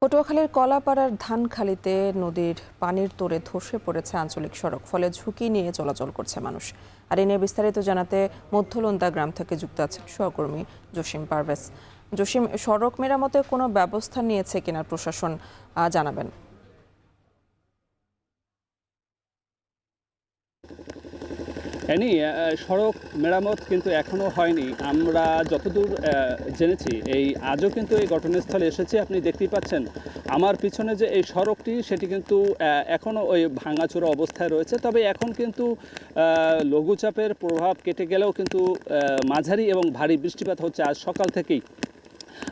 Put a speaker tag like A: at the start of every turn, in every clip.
A: পটুয়াখালীর কলাপাড়ার ধানখালীতে নদীর পানির তোড়ে ধসে পড়েছে আঞ্চলিক সড়ক, ফলে ঝুঁকি নিয়ে চলাচল করছে মানুষ। আর এ নিয়ে বিস্তারিত জানাতে মধ্যলন্দা গ্রাম থেকে যুক্ত আছেন সহকর্মী জসিম পারভেজ। জসিম, সড়ক মেরামতে কোনো ব্যবস্থা নিয়েছে কিনা প্রশাসন, জানাবেন।
B: সড়ক মেরামত কিন্তু এখনো হয়নি। আমরা যতদূর জেনেছি আজও কিন্তু এই ঘটনাস্থলে এসেছি। আপনি দেখতেই পাচ্ছেন আমার পিছনে যে এই সড়কটি, সেটি কিন্তু এখনও ওই ভাঙাচোরা অবস্থায় রয়েছে। তবে এখন কিন্তু লঘুচাপের প্রভাব কেটে গেলেও কিন্তু মাঝারি এবং ভারী বৃষ্টিপাত হচ্ছে আজ সকাল থেকেই।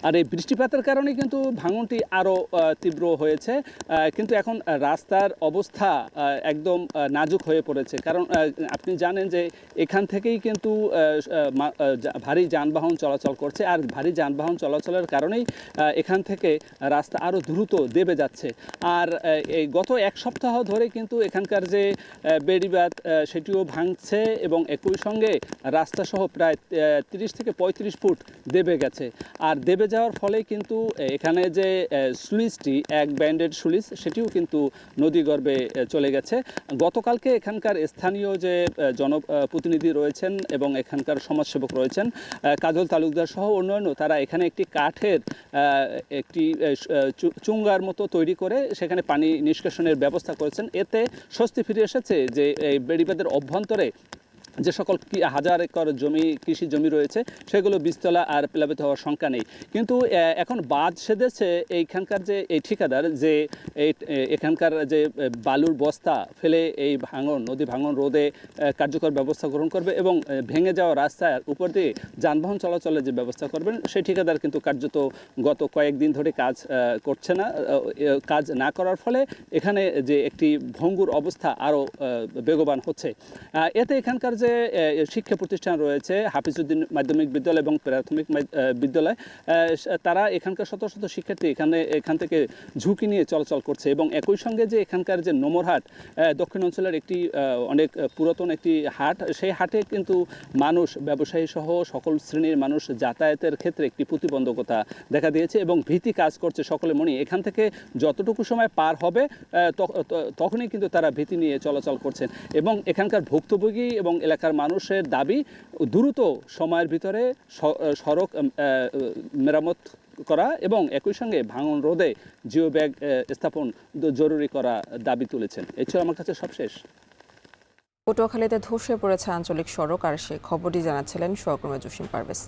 B: আর এই বৃষ্টিপাতের কারণে কিন্তু ভাঙনটি আরও তীব্র হয়েছে। কিন্তু এখন রাস্তার অবস্থা একদম নাজুক হয়ে পড়েছে, কারণ আপনি জানেন যে এখান থেকেই কিন্তু ভারী যানবাহন চলাচল করছে। আর ভারী যানবাহন চলাচলের কারণেই এখান থেকে রাস্তা আরও দ্রুত দেবে যাচ্ছে। আর এই গত এক সপ্তাহ ধরে কিন্তু এখানকার যে বেড়িবাঁধ সেটিও ভাঙছে, এবং একই সঙ্গে রাস্তাসহ প্রায় 30 থেকে 35 ফুট দেবে গেছে। আর দেবে যাওয়ার ফলে কিন্তু এখানে যে স্লুইসটি, এক ব্যান্ডেড স্লুইস, সেটিও কিন্তু নদীগর্ভে চলে গেছে। গতকালকে এখানকার স্থানীয় যে জনপ্রতিনিধি রয়েছেন এবং এখানকার সমাজসেবক রয়েছেন, কাজল তালুকদার সহ অন্যান্য, তারা এখানে একটি কাঠের একটি চুঙ্গার মতো তৈরি করে সেখানে পানি নিষ্কাশনের ব্যবস্থা করেছেন। এতে স্বস্তি ফিরে এসেছে যে এই বেড়িবাঁধের অভ্যন্তরে যে সকল হাজার একর কৃষি জমি রয়েছে, সেগুলো বীজতলা আর প্লাবিত হওয়ার শঙ্কা নেই। কিন্তু এখন বাদ সেধেছে এইখানকার যে এই ঠিকাদার, যে এখানকার যে বালুর বস্তা ফেলে এই নদী ভাঙন রোধে কার্যকর ব্যবস্থা গ্রহণ করবে এবং ভেঙে যাওয়া রাস্তার উপর দিয়ে যানবাহন চলাচলের যে ব্যবস্থা করবেন, সেই ঠিকাদার কিন্তু কার্যত গত কয়েকদিন ধরে কাজ করছে না। কাজ না করার ফলে এখানে যে একটি ভঙ্গুর অবস্থা আরও বেগবান হচ্ছে। এতে এখানকার যে শিক্ষা প্রতিষ্ঠান রয়েছে, হাফিজউদ্দিন মাধ্যমিক বিদ্যালয় এবং প্রাথমিক বিদ্যালয়, তারা এখানকার শত শত শিক্ষার্থী এখান থেকে ঝুঁকি নিয়ে চলাচল করছে। এবং একই সঙ্গে যে এখানকার যে নোমরহাট, দক্ষিণ অঞ্চলের একটি অনেক পুরাতন একটি হাট, সেই হাটে কিন্তু মানুষ, ব্যবসায়ী সহ সকল শ্রেণীর মানুষ যাতায়াতের ক্ষেত্রে একটি প্রতিবন্ধকতা দেখা দিয়েছে এবং ভীতি কাজ করছে সকলের মনে। এখান থেকে যতটুকু সময় পার হবে তখনই কিন্তু তারা ভীতি নিয়ে চলাচল করছেন। এবং এখানকার ভুক্তভোগী এবং এলাকার মানুষের দাবি, দ্রুত সময়ের ভিতরে সড়ক মেরামত করা এবং একই সঙ্গে ভাঙন রোধে জিও ব্যাগ স্থাপন জরুরি করা দাবি তুলেছেন। এই ছিল আমার কাছে সবশেষ।
A: পটুয়াখালীতে ধসে পড়েছে আঞ্চলিক সড়ক, আর সে খবরটি জানাচ্ছিলেন সহকর্মী জসিম পারভেজ।